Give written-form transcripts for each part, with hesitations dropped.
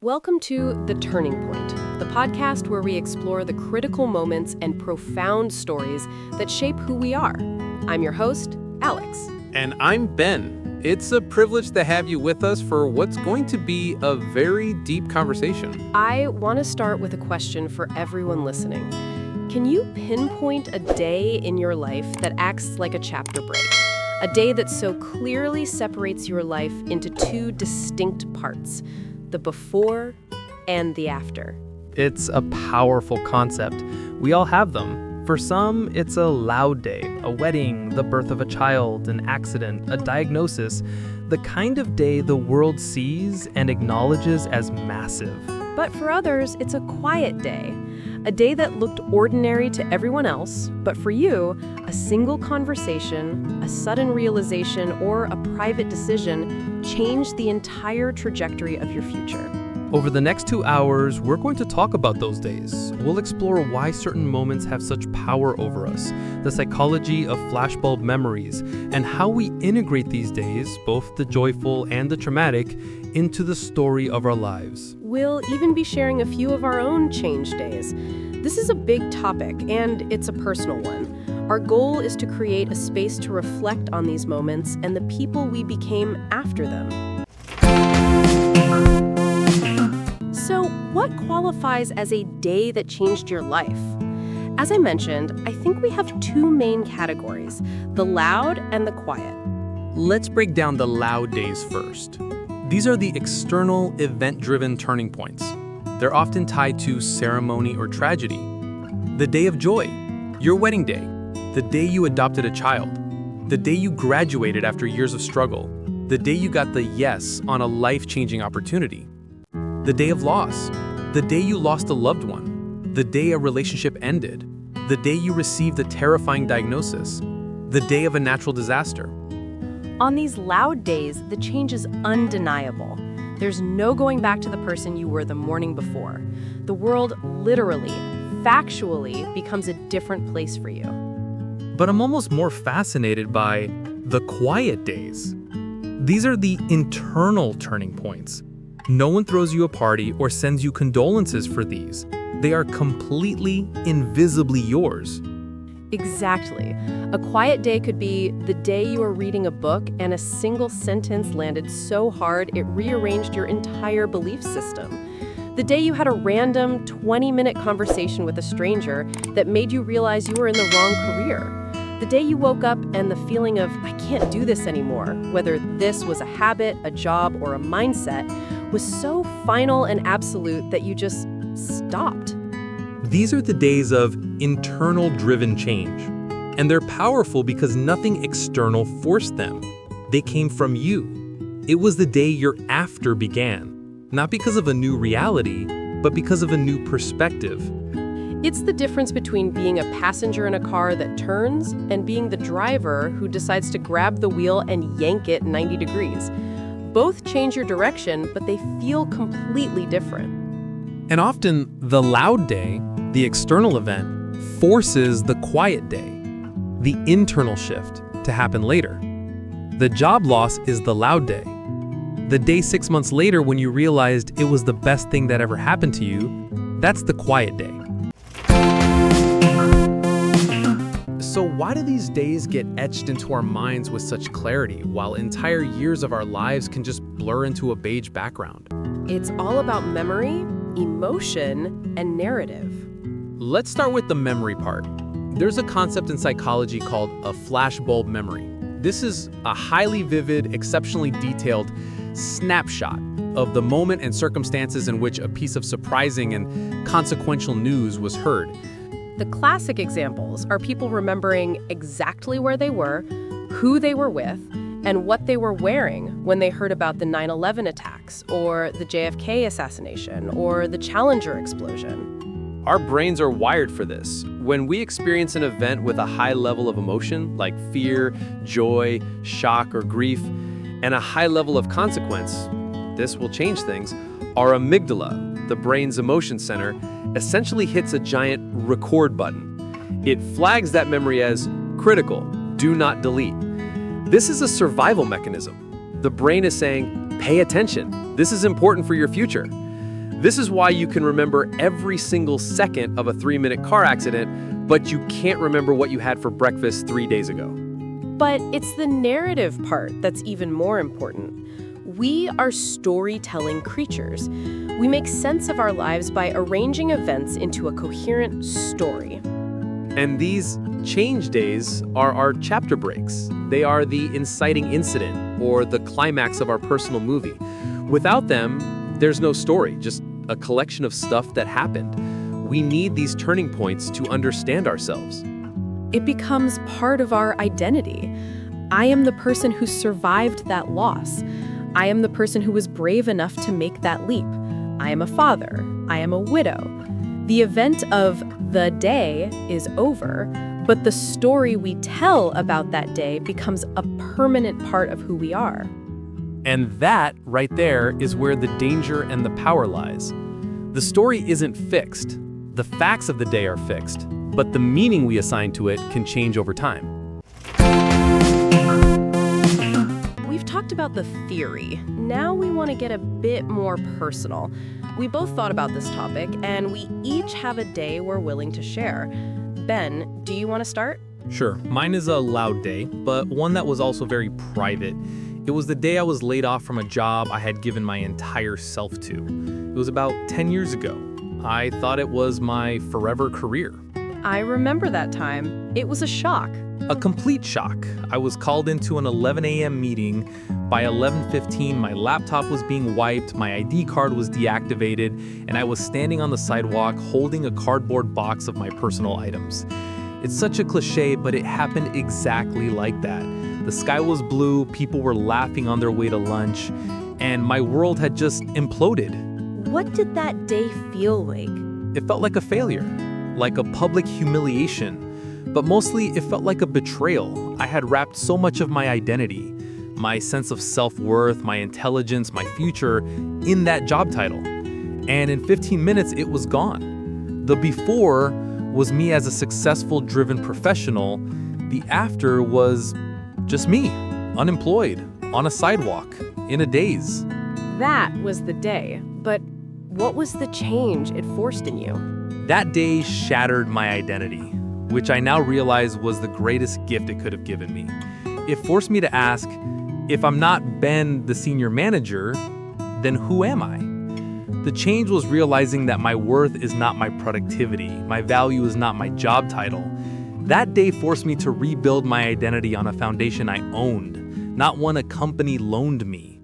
Welcome to The Turning Point, the podcast where we explore the critical moments and profound stories that shape who we are. I'm your host, Alex. And I'm Ben. It's a privilege to have you with us for what's going to be a very deep conversation. I want to start with a question for everyone listening. Can you pinpoint a day in your life that acts like a chapter break? A day that so clearly separates your life into two distinct parts, the before and the after. It's a powerful concept. We all have them. For some, it's a loud day, a wedding, the birth of a child, an accident, a diagnosis, the kind of day the world sees and acknowledges as massive. But for others, it's a quiet day, a day that looked ordinary to everyone else, but for you, a single conversation, a sudden realization, or a private decision changed the entire trajectory of your future. Over the next 2 hours, we're going to talk about those days. We'll explore why certain moments have such power over us, the psychology of flashbulb memories, and how we integrate these days, both the joyful and the traumatic, into the story of our lives. We'll even be sharing a few of our own change days. This is a big topic, and it's a personal one. Our goal is to create a space to reflect on these moments and the people we became after them. So, what qualifies as a day that changed your life? As I mentioned, I think we have two main categories, the loud and the quiet. Let's break down the loud days first. These are the external, event-driven turning points. They're often tied to ceremony or tragedy. The day of joy, your wedding day, the day you adopted a child, the day you graduated after years of struggle, the day you got the yes on a life-changing opportunity. The day of loss, the day you lost a loved one, the day a relationship ended, the day you received a terrifying diagnosis, the day of a natural disaster. On these loud days, the change is undeniable. There's no going back to the person you were the morning before. The world literally, factually becomes a different place for you. But I'm almost more fascinated by the quiet days. These are the internal turning points. No one throws you a party or sends you condolences for these. They are completely, invisibly yours. Exactly. A quiet day could be the day you are reading a book and a single sentence landed so hard it rearranged your entire belief system. The day you had a random 20-minute conversation with a stranger that made you realize you were in the wrong career. The day you woke up and the feeling of, I can't do this anymore, whether this was a habit, a job, or a mindset, was so final and absolute that you just stopped. These are the days of internal driven change. And they're powerful because nothing external forced them. They came from you. It was the day your after began, not because of a new reality, but because of a new perspective. It's the difference between being a passenger in a car that turns and being the driver who decides to grab the wheel and yank it 90 degrees. Both change your direction, but they feel completely different. And often, the loud day, the external event, forces the quiet day, the internal shift, to happen later. The job loss is the loud day. The day 6 months later when you realized it was the best thing that ever happened to you, that's the quiet day. So why do these days get etched into our minds with such clarity, while entire years of our lives can just blur into a beige background? It's all about memory, emotion, and narrative. Let's start with the memory part. There's a concept in psychology called a flashbulb memory. This is a highly vivid, exceptionally detailed snapshot of the moment and circumstances in which a piece of surprising and consequential news was heard. The classic examples are people remembering exactly where they were, who they were with, and what they were wearing when they heard about the 9/11 attacks, or the JFK assassination, or the Challenger explosion. Our brains are wired for this. When we experience an event with a high level of emotion, like fear, joy, shock, or grief, and a high level of consequence, this will change things, our amygdala, the brain's emotion center, essentially hits a giant record button. It flags that memory as critical, do not delete. This is a survival mechanism. The brain is saying, pay attention. This is important for your future. This is why you can remember every single second of a 3-minute car accident, but you can't remember what you had for breakfast 3 days ago. But it's the narrative part that's even more important. We are storytelling creatures. We make sense of our lives by arranging events into a coherent story. And these change days are our chapter breaks. They are the inciting incident or the climax of our personal movie. Without them, there's no story, just a collection of stuff that happened. We need these turning points to understand ourselves. It becomes part of our identity. I am the person who survived that loss. I am the person who was brave enough to make that leap. I am a father. I am a widow. The event of the day is over, but the story we tell about that day becomes a permanent part of who we are. And that, right there, is where the danger and the power lies. The story isn't fixed. The facts of the day are fixed, but the meaning we assign to it can change over time. We've talked about the theory. Now we want to get a bit more personal. We both thought about this topic, and we each have a day we're willing to share. Ben, do you want to start? Sure, mine is a loud day, but one that was also very private. It was the day I was laid off from a job I had given my entire self to. It was about 10 years ago. I thought it was my forever career. I remember that time. It was a shock. A complete shock. I was called into an 11 a.m. meeting. By 11:15, my laptop was being wiped, my ID card was deactivated, and I was standing on the sidewalk holding a cardboard box of my personal items. It's such a cliche, but it happened exactly like that. The sky was blue, people were laughing on their way to lunch, and my world had just imploded. What did that day feel like? It felt like a failure, like a public humiliation, but mostly it felt like a betrayal. I had wrapped so much of my identity, my sense of self-worth, my intelligence, my future in that job title. And in 15 minutes, it was gone. The before was me as a successful, driven professional. The after was just me, unemployed, on a sidewalk, in a daze. That was the day, but what was the change it forced in you? That day shattered my identity, which I now realize was the greatest gift it could have given me. It forced me to ask, if I'm not Ben, the senior manager, then who am I? The change was realizing that my worth is not my productivity, my value is not my job title. That day forced me to rebuild my identity on a foundation I owned, not one a company loaned me.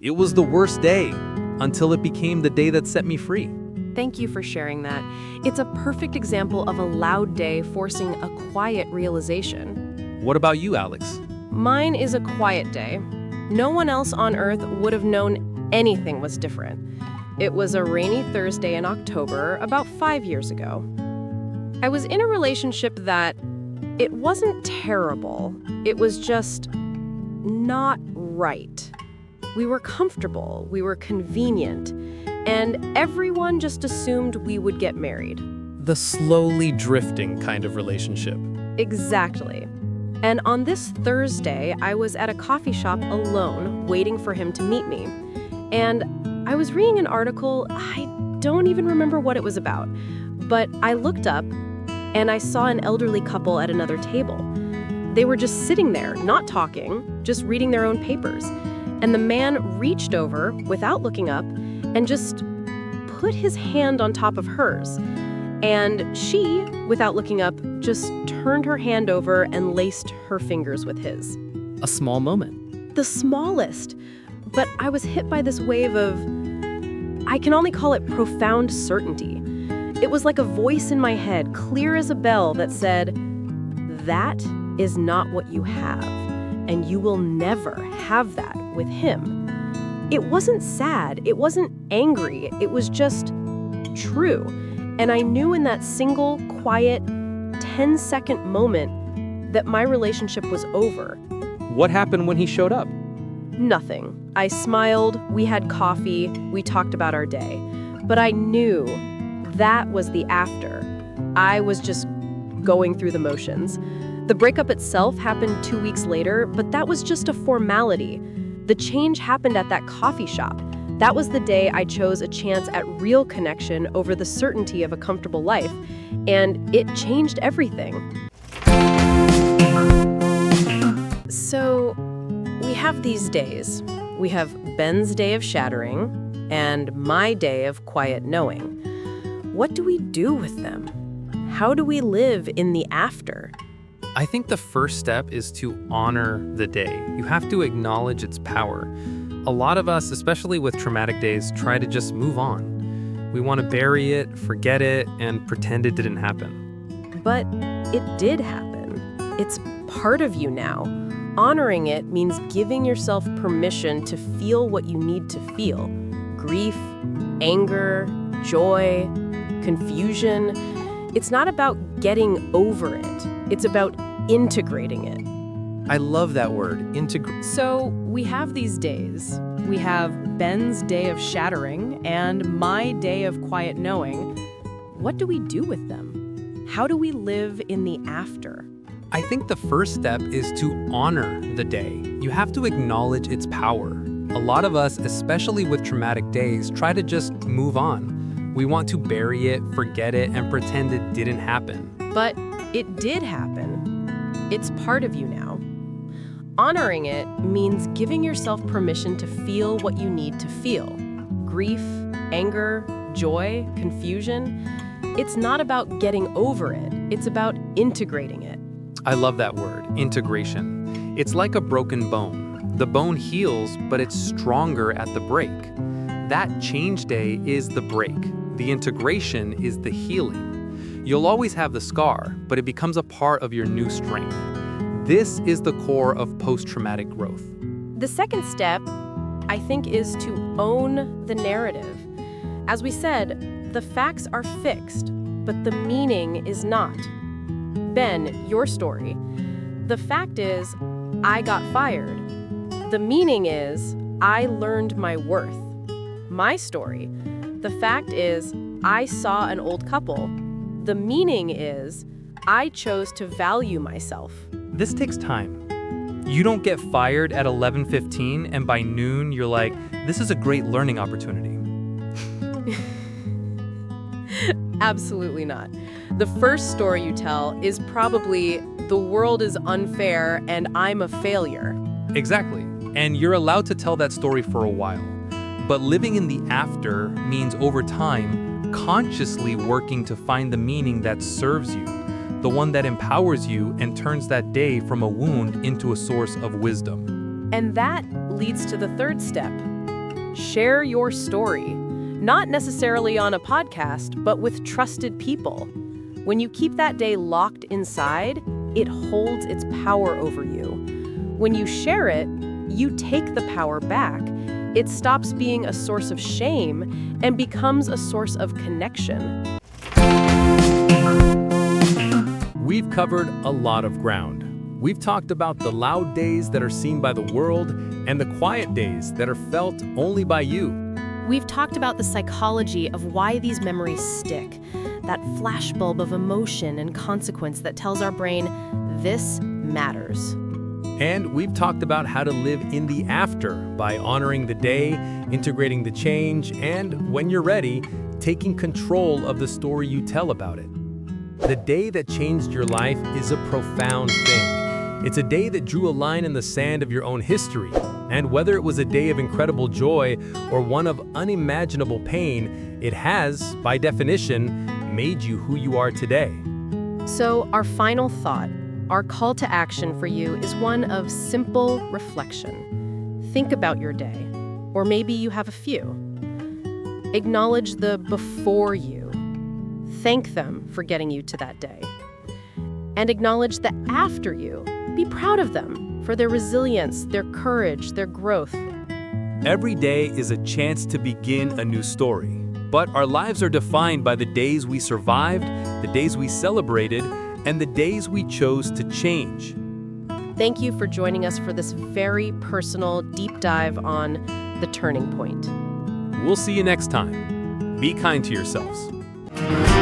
It was the worst day, until it became the day that set me free. Thank you for sharing that. It's a perfect example of a loud day forcing a quiet realization. What about you, Alex? Mine is a quiet day. No one else on Earth would have known anything was different. It was a rainy Thursday in October, about 5 years ago. I was in a relationship that, it wasn't terrible. It was just not right. We were comfortable, we were convenient, and everyone just assumed we would get married. The slowly drifting kind of relationship. Exactly. And on this Thursday, I was at a coffee shop alone, waiting for him to meet me. And I was reading an article, I don't even remember what it was about, but I looked up and I saw an elderly couple at another table. They were just sitting there, not talking, just reading their own papers. And the man reached over, without looking up, and just put his hand on top of hers. And she, without looking up, just turned her hand over and laced her fingers with his. A small moment. The smallest. But I was hit by this wave of, I can only call it profound certainty. It was like a voice in my head, clear as a bell, that said, that is not what you have, and you will never have that with him. It wasn't sad, it wasn't angry, it was just true. And I knew in that single, quiet, 10-second moment that my relationship was over. What happened when he showed up? Nothing. I smiled, we had coffee, we talked about our day. But I knew that was the after. I was just going through the motions. The breakup itself happened 2 weeks later, but that was just a formality. The change happened at that coffee shop. That was the day I chose a chance at real connection over the certainty of a comfortable life, and it changed everything. So, we have these days. We have Ben's day of shattering and my day of quiet knowing. What do we do with them? How do we live in the after? I think the first step is to honor the day. You have to acknowledge its power. A lot of us, especially with traumatic days, try to just move on. We want to bury it, forget it, and pretend it didn't happen. But it did happen. It's part of you now. Honoring it means giving yourself permission to feel what you need to feel. Grief, anger, joy, confusion. It's not about getting over it. It's about integrating it. I love that word, integrate. So we have these days. We have Ben's day of shattering and my day of quiet knowing. What do we do with them? How do we live in the after? I think the first step is to honor the day. You have to acknowledge its power. A lot of us, especially with traumatic days, try to just move on. We want to bury it, forget it, and pretend it didn't happen. But it did happen. It's part of you now. Honoring it means giving yourself permission to feel what you need to feel. Grief, anger, joy, confusion. It's not about getting over it. It's about integrating it. I love that word, integration. It's like a broken bone. The bone heals, but it's stronger at the break. That change day is the break. The integration is the healing. You'll always have the scar, but it becomes a part of your new strength. This is the core of post-traumatic growth. The second step, I think, is to own the narrative. As we said, the facts are fixed, but the meaning is not. Ben, your story. The fact is, I got fired. The meaning is, I learned my worth. My story. The fact is, I saw an old couple. The meaning is, I chose to value myself. This takes time. You don't get fired at 11:15 and by noon you're like, this is a great learning opportunity. Absolutely not. The first story you tell is probably, the world is unfair and I'm a failure. Exactly. And you're allowed to tell that story for a while. But living in the after means over time, consciously working to find the meaning that serves you, the one that empowers you and turns that day from a wound into a source of wisdom. And that leads to the third step. Share your story. Not necessarily on a podcast, but with trusted people. When you keep that day locked inside, it holds its power over you. When you share it, you take the power back. It stops being a source of shame and becomes a source of connection. We've covered a lot of ground. We've talked about the loud days that are seen by the world and the quiet days that are felt only by you. We've talked about the psychology of why these memories stick, that flashbulb of emotion and consequence that tells our brain, this matters. And we've talked about how to live in the after by honoring the day, integrating the change, and when you're ready, taking control of the story you tell about it. The day that changed your life is a profound thing. It's a day that drew a line in the sand of your own history. And whether it was a day of incredible joy or one of unimaginable pain, it has, by definition, made you who you are today. So our final thought, our call to action for you is one of simple reflection. Think about your day, or maybe you have a few. Acknowledge the before you. Thank them for getting you to that day. And acknowledge the after you. Be proud of them for their resilience, their courage, their growth. Every day is a chance to begin a new story. But our lives are defined by the days we survived, the days we celebrated, and the days we chose to change. Thank you for joining us for this very personal deep dive on the turning point. We'll see you next time. be kind to yourselves.